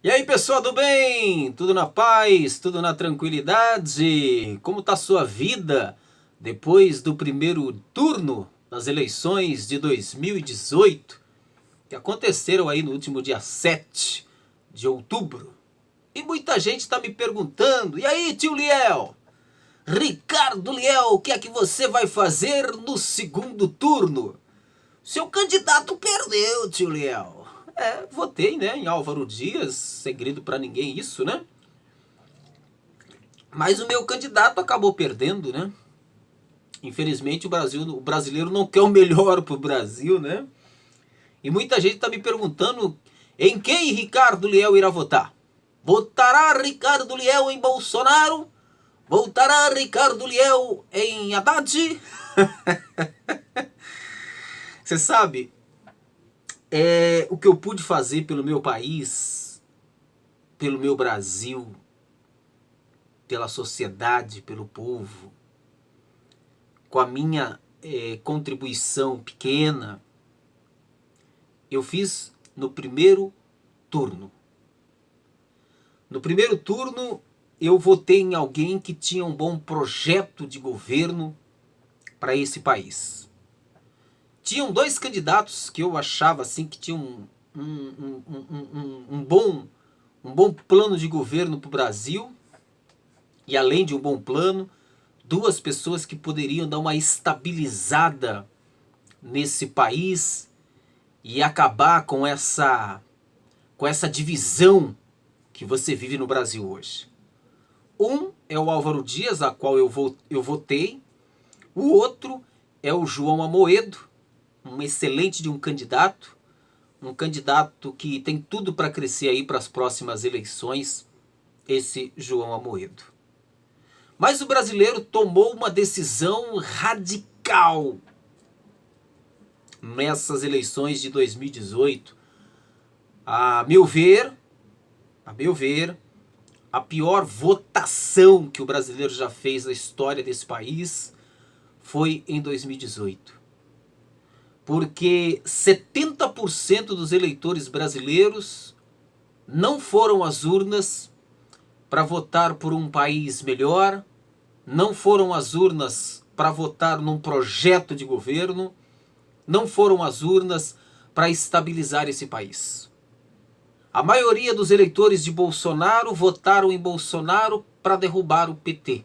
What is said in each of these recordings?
E aí, pessoal do bem? Tudo na paz? Tudo na tranquilidade? Como tá a sua vida depois do primeiro turno das eleições de 2018 que aconteceram aí no último dia 7 de outubro? E muita gente está me perguntando: e aí, tio Liel? Ricardo Liel, o que é que você vai fazer no segundo turno? Seu candidato perdeu, tio Liel. Votei, né, em Álvaro Dias, segredo pra ninguém isso, né? Mas o meu candidato acabou perdendo, né? Infelizmente o brasileiro não quer o melhor pro Brasil, né? E muita gente tá me perguntando em quem Ricardo Liel irá votar. Votará Ricardo Liel em Bolsonaro? Votará Ricardo Liel em Haddad? Você sabe, o que eu pude fazer pelo meu país, pelo meu Brasil, pela sociedade, pelo povo, com a minha contribuição pequena, eu fiz no primeiro turno. No primeiro turno, eu votei em alguém que tinha um bom projeto de governo para esse país. Tinham dois candidatos que eu achava assim que tinham um bom plano de governo para o Brasil. E além de um bom plano, duas pessoas que poderiam dar uma estabilizada nesse país e acabar com essa divisão que você vive no Brasil hoje. Um é o Álvaro Dias, a qual eu votei. O outro é o João Amoedo, um excelente de um candidato que tem tudo para crescer aí para as próximas eleições, esse João Amoedo. Mas o brasileiro tomou uma decisão radical nessas eleições de 2018. A meu ver, a pior votação que o brasileiro já fez na história desse país foi em 2018. Porque 70% dos eleitores brasileiros não foram às urnas para votar por um país melhor, não foram às urnas para votar num projeto de governo, não foram às urnas para estabilizar esse país. A maioria dos eleitores de Bolsonaro votaram em Bolsonaro para derrubar o PT.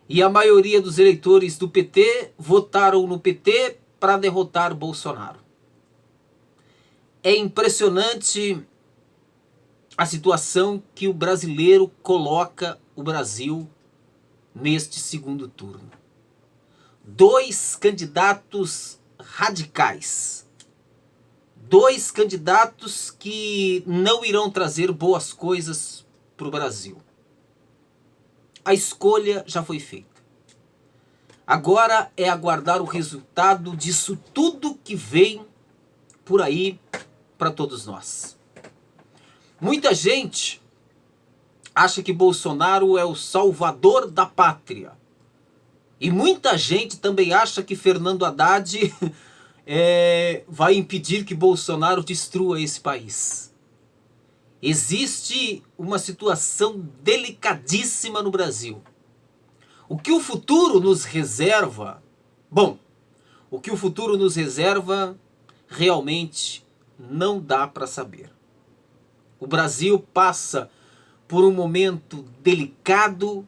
E a maioria dos eleitores do PT votaram no PT para derrotar Bolsonaro. É impressionante a situação que o brasileiro coloca o Brasil neste segundo turno. Dois candidatos radicais. Dois candidatos que não irão trazer boas coisas para o Brasil. A escolha já foi feita. Agora é aguardar o resultado disso tudo que vem por aí para todos nós. Muita gente acha que Bolsonaro é o salvador da pátria. E muita gente também acha que Fernando Haddad vai impedir que Bolsonaro destrua esse país. Existe uma situação delicadíssima no Brasil. O que o futuro nos reserva? Bom, o que o futuro nos reserva realmente não dá para saber. O Brasil passa por um momento delicado,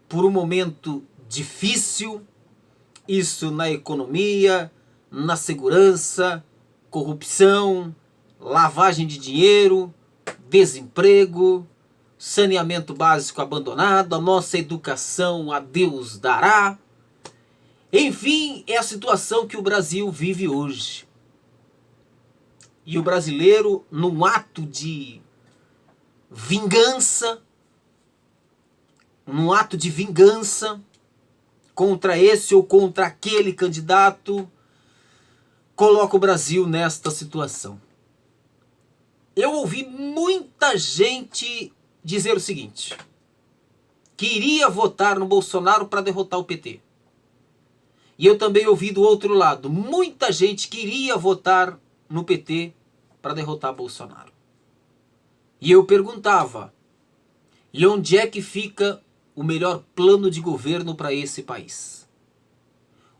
por um momento difícil, isso na economia, na segurança, corrupção, lavagem de dinheiro, desemprego, saneamento básico abandonado, a nossa educação a Deus dará. Enfim, é a situação que o Brasil vive hoje. E o brasileiro, num ato de vingança, contra esse ou contra aquele candidato, coloca o Brasil nesta situação. Eu ouvi muita gente dizer o seguinte: que iria votar no Bolsonaro para derrotar o PT. E eu também ouvi do outro lado muita gente que iria votar no PT para derrotar Bolsonaro. E eu perguntava, e onde é que fica o melhor plano de governo para esse país?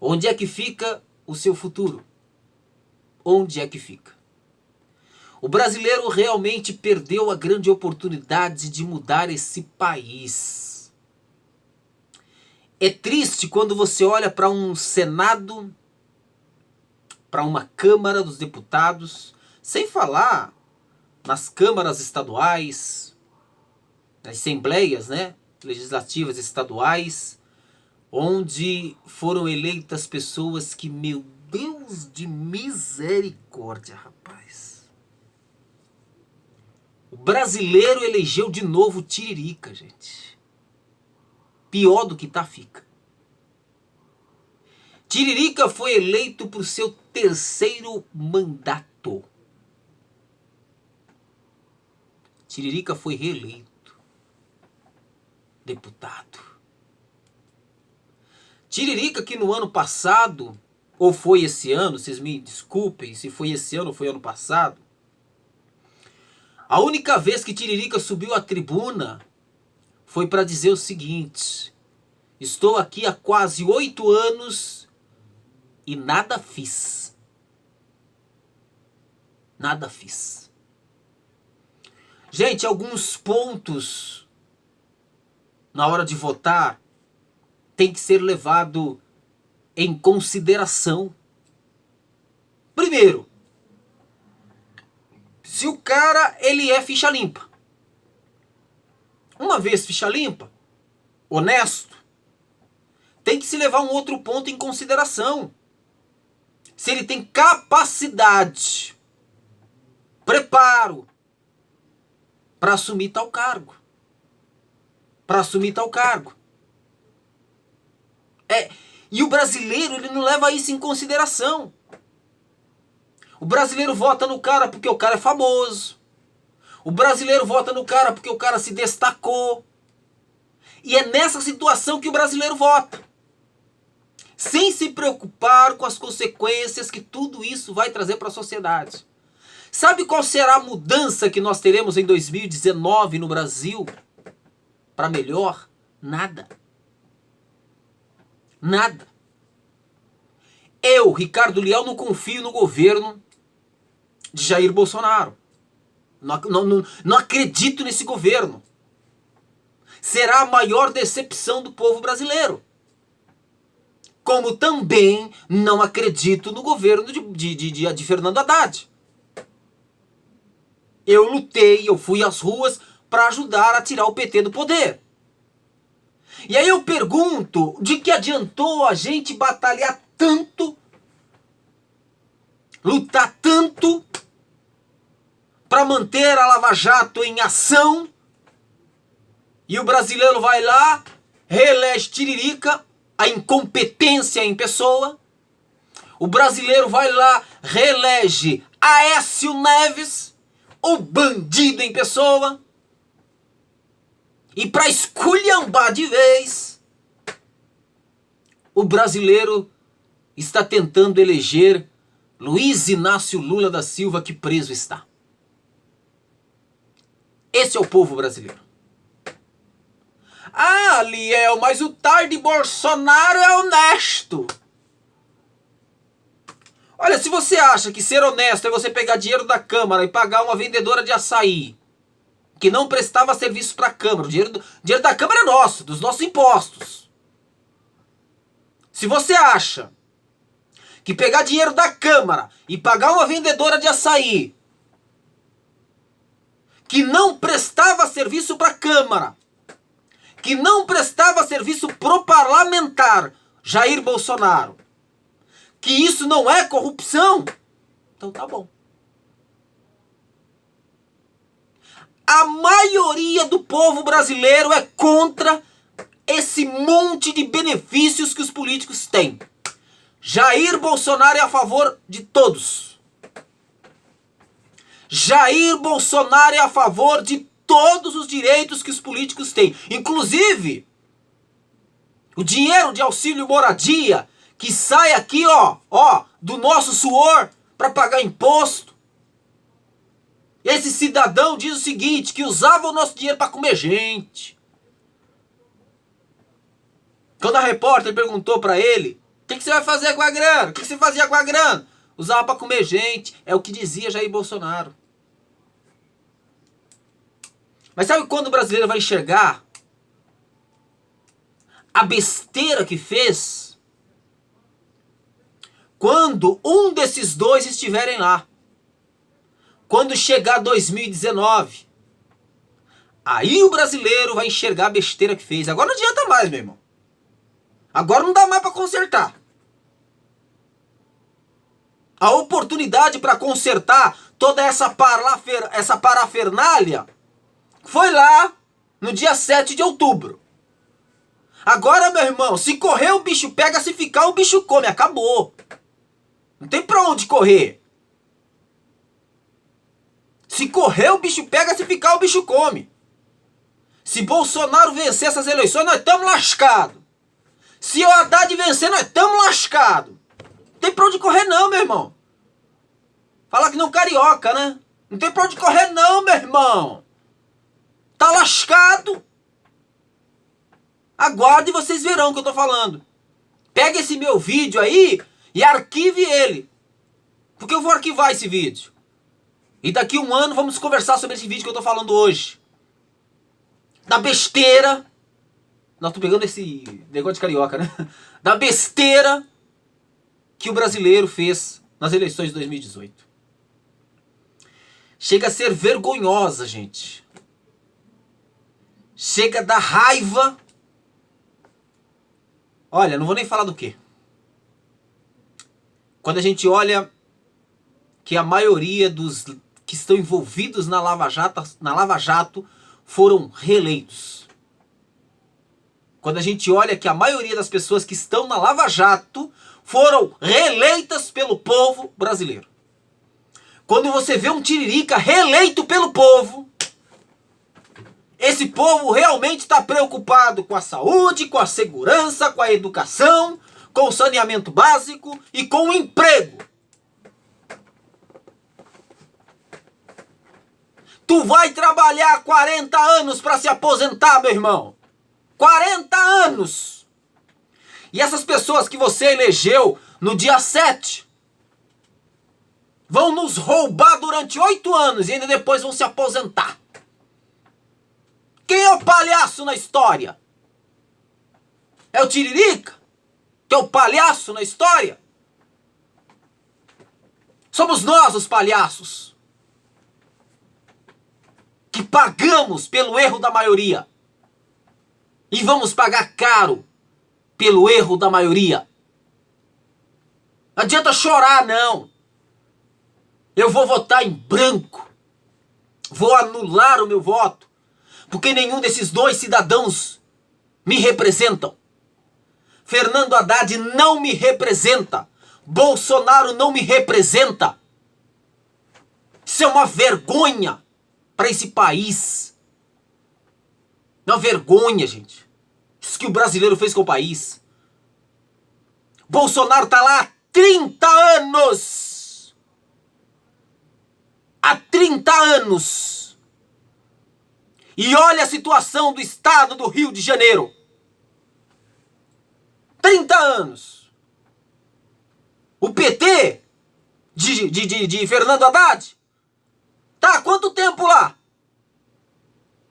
Onde é que fica o seu futuro? Onde é que fica? O brasileiro realmente perdeu a grande oportunidade de mudar esse país. É triste quando você olha para um Senado, para uma Câmara dos Deputados, sem falar nas câmaras estaduais, nas assembleias, né, legislativas estaduais, onde foram eleitas pessoas que, meu Deus de misericórdia, rapaz. O brasileiro elegeu de novo Tiririca, gente. Pior do que tá, fica. Tiririca foi eleito por seu terceiro mandato. Tiririca foi reeleito deputado. Tiririca, que no ano passado, ou foi esse ano, vocês me desculpem se foi esse ano ou foi ano passado, a única vez que Tiririca subiu à tribuna foi para dizer o seguinte: estou aqui há quase 8 anos e nada fiz. Nada fiz. Gente, alguns pontos na hora de votar tem que ser levado em consideração. Primeiro, se o cara ele é ficha limpa. Uma vez ficha limpa, honesto, tem que se levar um outro ponto em consideração. Se ele tem capacidade, preparo para assumir tal cargo. Para assumir tal cargo. E o brasileiro, ele não leva isso em consideração. O brasileiro vota no cara porque o cara é famoso. O brasileiro vota no cara porque o cara se destacou. E é nessa situação que o brasileiro vota. Sem se preocupar com as consequências que tudo isso vai trazer para a sociedade. Sabe qual será a mudança que nós teremos em 2019 no Brasil? Para melhor? Nada. Nada. Eu, Ricardo Leal, não confio no governo de Jair Bolsonaro. Não acredito nesse governo. Será a maior decepção do povo brasileiro. Como também não acredito no governo de Fernando Haddad. Eu lutei, eu fui às ruas para ajudar a tirar o PT do poder. E aí eu pergunto, de que adiantou a gente batalhar tanto, lutar tanto, para manter a Lava Jato em ação, e o brasileiro vai lá, reelege Tiririca, a incompetência em pessoa. O brasileiro vai lá, reelege Aécio Neves, o bandido em pessoa. E para esculhambar de vez, o brasileiro está tentando eleger Luiz Inácio Lula da Silva, que preso está. Esse é o povo brasileiro. Ah, Liel, mas o tal de Bolsonaro é honesto. Olha, se você acha que ser honesto é você pegar dinheiro da Câmara e pagar uma vendedora de açaí que não prestava serviço para a Câmara, o dinheiro da Câmara é nosso, dos nossos impostos. Se você acha que pegar dinheiro da Câmara e pagar uma vendedora de açaí que não prestava serviço para a Câmara, que não prestava serviço pro parlamentar Jair Bolsonaro, que isso não é corrupção, então tá bom. A maioria do povo brasileiro é contra esse monte de benefícios que os políticos têm. Jair Bolsonaro é a favor de todos. Jair Bolsonaro é a favor de todos os direitos que os políticos têm. Inclusive, o dinheiro de auxílio moradia que sai aqui, ó, do nosso suor para pagar imposto. Esse cidadão diz o seguinte, que usava o nosso dinheiro para comer gente. Quando a repórter perguntou para ele, o que você vai fazer com a grana? O que você fazia com a grana? Usava para comer gente. É o que dizia Jair Bolsonaro. Mas sabe quando o brasileiro vai enxergar a besteira que fez? Quando um desses dois estiverem lá. Quando chegar 2019. Aí o brasileiro vai enxergar a besteira que fez. Agora não adianta mais, meu irmão. Agora não dá mais para consertar. A oportunidade para consertar toda essa parafernália foi lá no dia 7 de outubro. Agora, meu irmão, se correr o bicho pega, se ficar o bicho come. Acabou. Não tem pra onde correr. Se correr o bicho pega, se ficar o bicho come. Se Bolsonaro vencer essas eleições, nós estamos lascados. Se o Haddad vencer, nós estamos lascados. Não tem pra onde correr não, meu irmão. Fala que não carioca, né? Não tem pra onde correr não, meu irmão. Tá lascado. Aguarde e vocês verão o que eu tô falando. Pega esse meu vídeo aí e arquive ele. Porque eu vou arquivar esse vídeo. E daqui a um ano vamos conversar sobre esse vídeo que eu tô falando hoje. Da besteira. Não, tô pegando esse negócio de carioca, né? Da besteira que o brasileiro fez nas eleições de 2018. Chega a ser vergonhosa, gente. Chega a dar raiva. Olha, não vou nem falar do quê. Quando a gente olha que a maioria dos que estão envolvidos na Lava Jato foram reeleitos. Quando a gente olha que a maioria das pessoas que estão na Lava Jato foram reeleitas pelo povo brasileiro. Quando você vê um Tiririca reeleito pelo povo, esse povo realmente está preocupado com a saúde, com a segurança, com a educação, com o saneamento básico e com o emprego. Tu vai trabalhar 40 anos para se aposentar, meu irmão. 40 anos. E essas pessoas que você elegeu no dia 7 vão nos roubar durante 8 anos e ainda depois vão se aposentar. Quem é o palhaço na história? É o Tiririca? Que é o palhaço na história? Somos nós os palhaços. Que pagamos pelo erro da maioria. E vamos pagar caro pelo erro da maioria. Não adianta chorar, não. Eu vou votar em branco. Vou anular o meu voto. Porque nenhum desses dois cidadãos me representam. Fernando Haddad não me representa. Bolsonaro não me representa. Isso é uma vergonha para esse país. É uma vergonha, gente. Isso que o brasileiro fez com o país. Bolsonaro tá lá há 30 anos. Há 30 anos. E olha a situação do estado do Rio de Janeiro. 30 anos. O PT de Fernando Haddad tá há quanto tempo lá?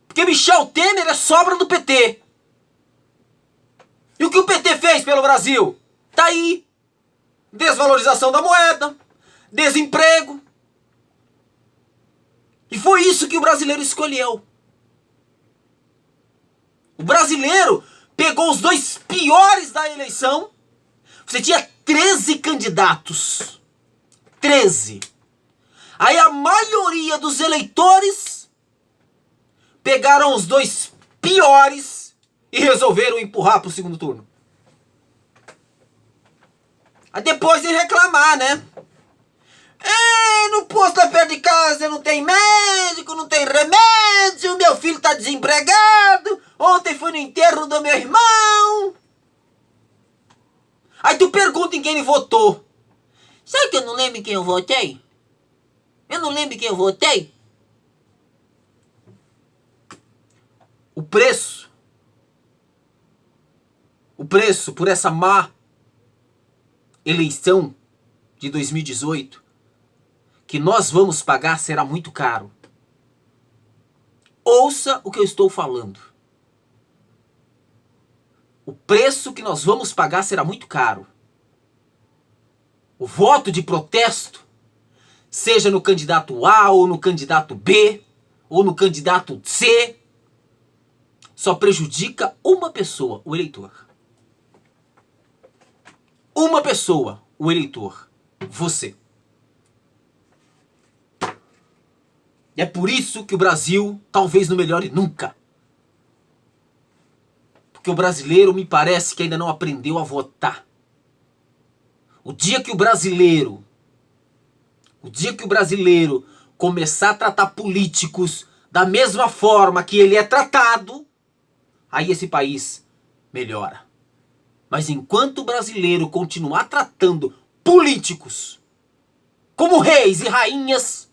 Porque Michel Temer é sobra do PT. E o que o PT fez pelo Brasil? Tá aí. Desvalorização da moeda. Desemprego. E foi isso que o brasileiro escolheu. O brasileiro pegou os dois piores da eleição. Você tinha 13 candidatos. 13. Aí a maioria dos eleitores pegaram os dois piores e resolveram empurrar para o segundo turno. Aí depois de reclamar, né? No posto lá perto de casa não tem médico, não tem remédio, meu filho tá desempregado, ontem fui no enterro do meu irmão. Aí tu pergunta em quem ele votou. Sabe que eu não lembro em quem eu votei? Eu não lembro em quem eu votei. O preço por essa má eleição de 2018 que nós vamos pagar será muito caro. Ouça o que eu estou falando. O preço que nós vamos pagar será muito caro. O voto de protesto, seja no candidato A ou no candidato B ou no candidato C, só prejudica uma pessoa, o eleitor. Uma pessoa, o eleitor. Você. E é por isso que o Brasil talvez não melhore nunca. Porque o brasileiro me parece que ainda não aprendeu a votar. O dia que o brasileiro começar a tratar políticos da mesma forma que ele é tratado, aí esse país melhora. Mas enquanto o brasileiro continuar tratando políticos como reis e rainhas,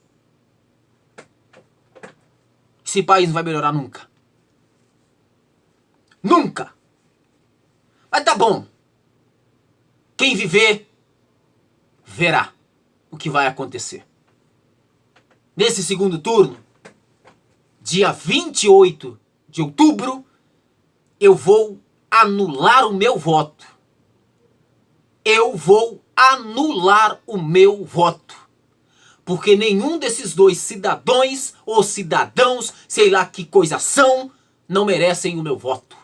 esse país não vai melhorar nunca. Nunca. Mas tá bom. Quem viver, verá o que vai acontecer. Nesse segundo turno, dia 28 de outubro, eu vou anular o meu voto. Eu vou anular o meu voto. Porque nenhum desses dois cidadãos ou cidadãos, sei lá que coisa são, não merecem o meu voto.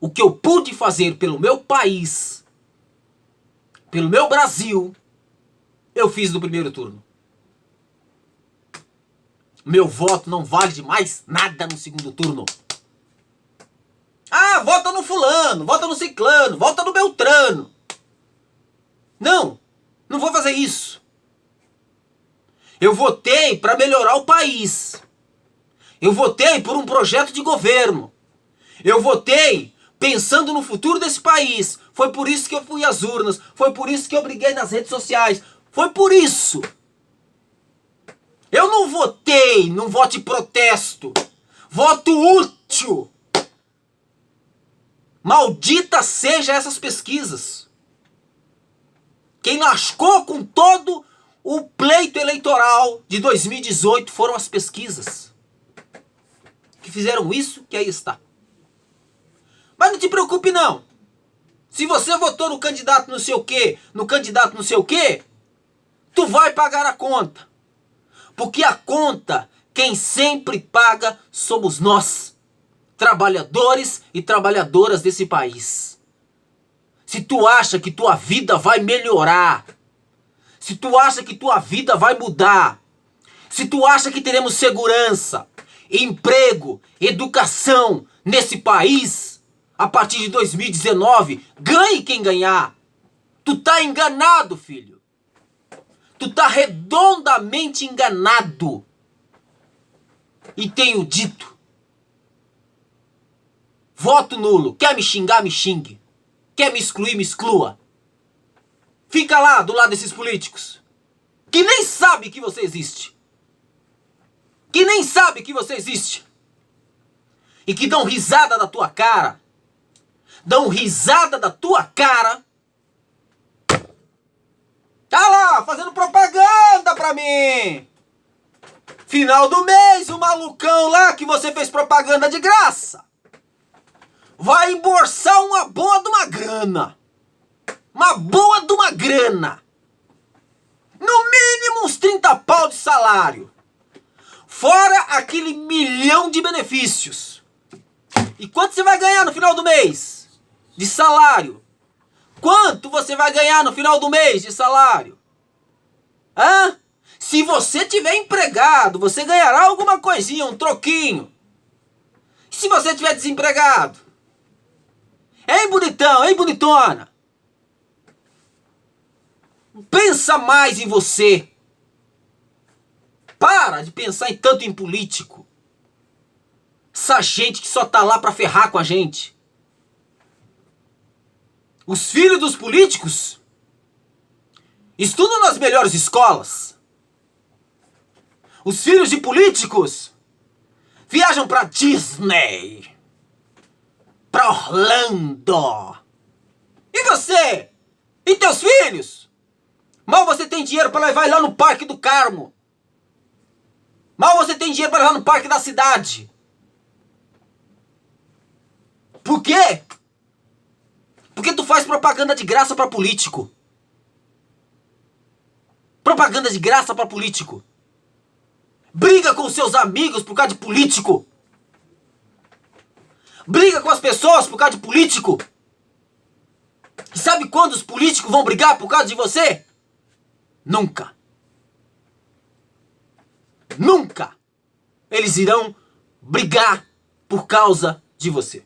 O que eu pude fazer pelo meu país, pelo meu Brasil, eu fiz no primeiro turno. Meu voto não vale de mais nada no segundo turno. Ah, vota no fulano, vota no ciclano, vota no beltrano. Não, não vou fazer isso. Eu votei para melhorar o país. Eu votei por um projeto de governo. Eu votei pensando no futuro desse país. Foi por isso que eu fui às urnas. Foi por isso que eu briguei nas redes sociais. Foi por isso. Eu não votei num voto de protesto. Voto útil. Maldita seja essas pesquisas. Quem lascou com todo o pleito eleitoral de 2018 foram as pesquisas. Que fizeram isso, que aí está. Mas não te preocupe não. Se você votou no candidato não sei o quê, no candidato não sei o quê, tu vai pagar a conta. Porque a conta, quem sempre paga somos nós, trabalhadores e trabalhadoras desse país. Se tu acha que tua vida vai melhorar, se tu acha que tua vida vai mudar, se tu acha que teremos segurança, emprego, educação nesse país, a partir de 2019, ganhe quem ganhar. Tu tá enganado, filho. Tu tá redondamente enganado. E tenho dito. Voto nulo. Quer me xingar, me xingue. Quer me excluir, me exclua. Fica lá do lado desses políticos. Que nem sabe que você existe. Que nem sabe que você existe. E que dão risada da tua cara. Dão risada da tua cara. Tá lá, fazendo propaganda pra mim. Final do mês, o malucão lá que você fez propaganda de graça vai embolsar uma boa de uma grana. Uma boa de uma grana. No mínimo uns 30 pau de salário. Fora aquele milhão de benefícios. E quanto você vai ganhar no final do mês? De salário. Quanto você vai ganhar no final do mês de salário? Hã? Se você tiver empregado, você ganhará alguma coisinha, um troquinho. E se você tiver desempregado? Hein, bonitão? Hein, bonitona? Pensa mais em você. Para de pensar em tanto em político. Essa gente que só tá lá pra ferrar com a gente. Os filhos dos políticos estudam nas melhores escolas. Os filhos de políticos viajam pra Disney, pra Orlando. E você? E teus filhos? Mal você tem dinheiro para levar lá no Parque do Carmo. Mal você tem dinheiro para levar no Parque da Cidade. Por quê? Porque tu faz propaganda de graça para político. Propaganda de graça para político. Briga com seus amigos por causa de político. Briga com as pessoas por causa de político. E sabe quando os políticos vão brigar por causa de você? Nunca. Nunca eles irão brigar por causa de você.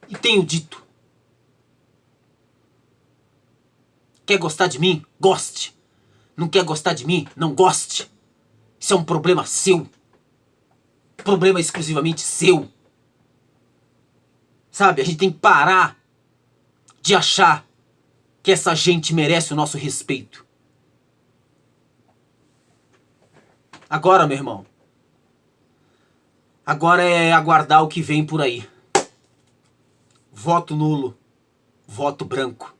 E tenho dito. Quer gostar de mim? Goste. Não quer gostar de mim? Não goste. Isso é um problema seu. Problema exclusivamente seu. Sabe, a gente tem que parar de achar que essa gente merece o nosso respeito. Agora, meu irmão, agora é aguardar o que vem por aí. Voto nulo, voto branco.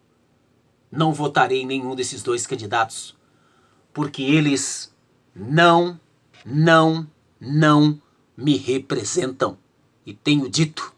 Não votarei em nenhum desses dois candidatos, porque eles não me representam. E tenho dito.